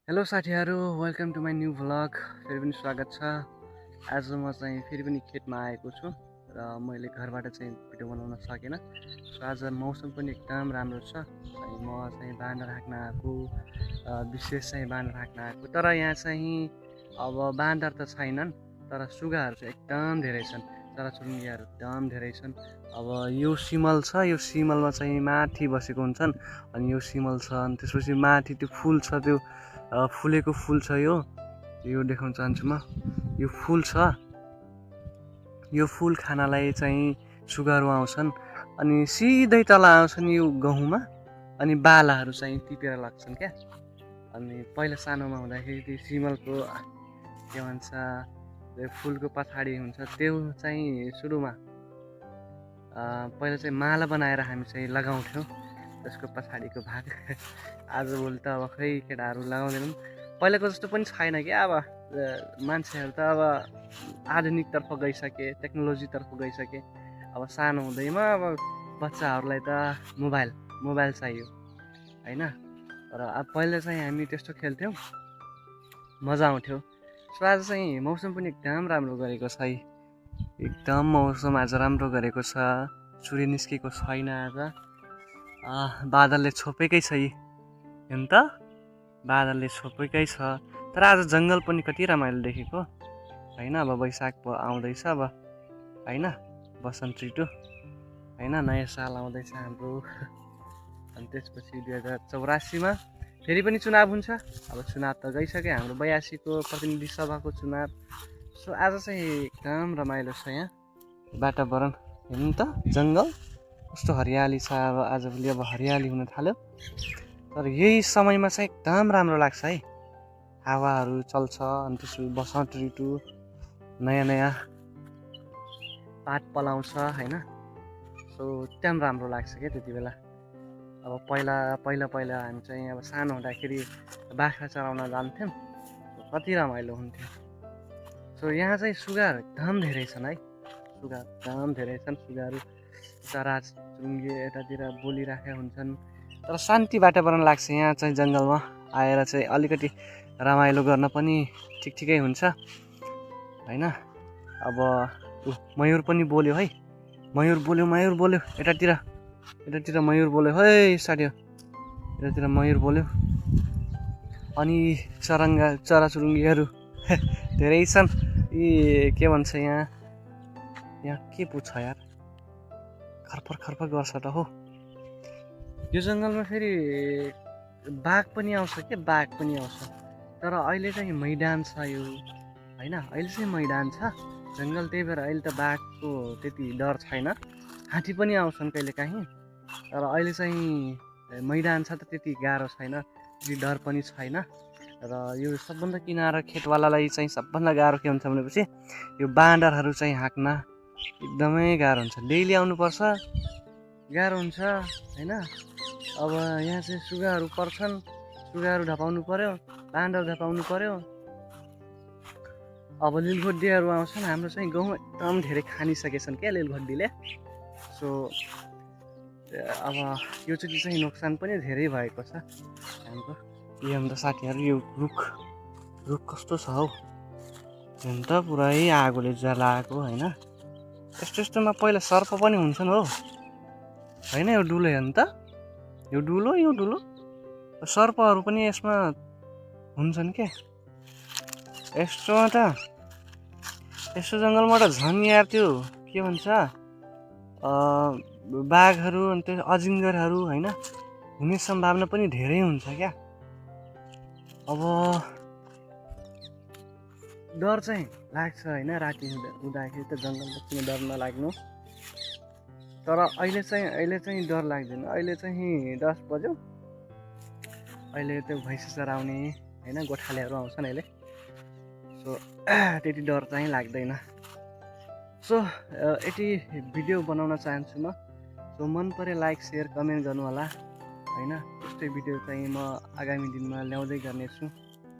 Hello साथीहरू, welcome to my new vlog. फेरि पनि स्वागत छ। आज म चाहिँ फेरि पनि खेतमा आएको छु र मैले घरबाट चाहिँ भिडियो बनाउन सकेन। सो आज मौसम पनि एकदम राम्रो छ अनि म चाहिँ बाँदर हाँक्न आएको, विशेष चाहिँ बाँदर हाँक्न आएको। तर यहाँ चाहिँ अब बाँदर त छैनन्, तर सुगाहरू चाहिँ एकदम धेरै छन्, चराचुरुङ्गीहरू एकदम धेरै छन्। अब यो सिमल छ, यो सिमलमा चाहिँ माथि बसेको हुन्छन् अनि यो सिमल छ अनि त्यसपछि माथि त्यो फुल छ, त्यो फुलेको फुल छ। यो देखाउन चाहन्छु म। यो फुल छ, यो फुल खानालाई चाहिँ सुगाहरू आउँछन् अनि सिधै तल आउँछन् यो गहुँमा अनि बालाहरू चाहिँ टिपेर लाग्छन् क्या। अनि पहिला सानोमा हुँदाखेरि त्यो सिमलको के भन्छ, त्यो फुलको पछाडि हुन्छ, त्यो चाहिँ सुरुमा पहिला चाहिँ माला बनाएर हामी चाहिँ लगाउँथ्यौँ त्यसको पछाडिको भाग। आजभोलि त अब खै केटाहरू लगाउँदैनन्, पहिलाको जस्तो पनि छैन क्या। अब मान्छेहरू त अब आधुनिकतर्फ गइसके, टेक्नोलोजीतर्फ गइसके। अब सानो हुँदैमा अब बच्चाहरूलाई त मोबाइल चाहियो होइन। तर अब पहिला चाहिँ हामी त्यस्तो खेल्थ्यौँ, मजा आउँथ्यो। सो आज चाहिँ मौसम पनि एकदम राम्रो गरेको छ है, एकदम मौसम आज राम्रो गरेको छ। सूर्य निस्केको छैन आज, बादलले छोपेकै छ। हेर्नु त, बादलले छोपेकै छ। तर आज जङ्गल पनि कति रमाइलो देखेको होइन। अब वैशाख आउँदैछ अब होइन, वसन्त ऋतु होइन, नयाँ साल आउँदैछ हाम्रो। अनि त्यसपछि 2084मा फेरि पनि चुनाव हुन्छ। अब चुनाव त गइसक्यो, हाम्रो 82को प्रतिनिधि सभाको चुनाव। सो आज चाहिँ एकदम रमाइलो छ यहाँ वातावरण। हेर्नु त, जङ्गल कस्तो हरियाली छ। अब आजभोलि अब हरियाली हुन थाल्यो। तर यही समयमा चाहिँ एकदम राम्रो लाग्छ है, हावाहरू चल्छ अनि त्यसपछि वसन्त ऋतु, नयाँ नयाँ पात पलाउँछ होइन। सो एकदम राम्रो लाग्छ क्या त्यति बेला। अब पहिला हामी चाहिँ अब सानो हुँदाखेरि बाख्रा चराउन जान्थ्यौँ, कति रमाइलो हुन्थ्यो। सो यहाँ चाहिँ सुगाहरू एकदम धेरै छन् है, सुगा एकदम धेरै छन्। सुगाहरू चराचुरुङ्गी यतातिर बोलिराखेका हुन्छन्। तर शान्ति वातावरण लाग्छ यहाँ चाहिँ, जङ्गलमा आएर चाहिँ अलिकति रमाइलो गर्न पनि ठिकै हुन्छ होइन। अब मयुर पनि बोल्यो है, मयुर बोल्यो यतातिर मयुर बोल्यो है साथी, यतातिर मयुर बोल्यो। अनि चराचुरुङ्गीहरू धेरै छन्। यी के भन्छ यहाँ के पुग्छ यार, खर्फर गर्छ त हो। यो जङ्गलमा फेरि बाघ पनि आउँछ के, बाघ पनि आउँछ। तर अहिले चाहिँ मैदान छ यो होइन, अहिले चाहिँ मैदान छ जङ्गल, त्यही भएर अहिले त बाघको त्यति डर छैन। हात्ती पनि आउँछन् कहिलेकाहीँ, तर अहिले चाहिँ मैदान छ त त्यति गाह्रो छैन, त्यति डर पनि छैन। र यो सबभन्दा किनारा खेतवालालाई चाहिँ सबभन्दा गाह्रो के हुन्छ भनेपछि यो बाँदरहरू चाहिँ हाँक्न एकदमै गाह्रो हुन्छ। डेली आउनुपर्छ, गाह्रो हुन्छ होइन। अब यहाँ चाहिँ सुगाहरू पर्छन्, सुगाहरू धपाउनु पर्यो, बाँदर धपाउनु पर्यो। अब लिलघोड्डीहरू आउँछन्, हाम्रो चाहिँ गाउँ एकदम धेरै खानिसकेछन् क्या लिलघोड्डीले। सो अब यो चाहिँ नोक्सान पनि धेरै भएको छ हाम्रो। यो हाम्रो साथीहरू, यो रुख कस्तो छ हौ, हेर्नु त, पुरै आगोले जलाएको होइन। यस्तोमा पहिला सर्प पनि हुन्छन् हो होइन। यो डुलो हेर्नु त, यो डुलो सर्पहरू पनि यसमा हुन्छन् क्या। यस्तो जङ्गलमा त झन् यार त्यो के भन्छ, बाघहरू अनि त्यो अजिङ्गरहरू होइन हुने सम्भावना पनि धेरै हुन्छ क्या। अब डर चाहिँ लाग्छ होइन, राति हुँदाखेरि त जङ्गलमा किन डर नलाग्नु। तर अहिले चाहिँ डर लाग्दैन। अहिले चाहिँ 10 बज्यो, अहिले त्यो भैँसी चराउने होइन गोठालेहरू आउँछन् अहिले। सो त्यति डर चाहिँ लाग्दैन। सो यति भिडियो बनाउन चाहन्छु म। सो मन परे लाइक सेयर कमेन्ट गर्नु होला होइन। यस्तै भिडियो चाहिँ म आगामी दिनमा ल्याउँदै गर्नेछु।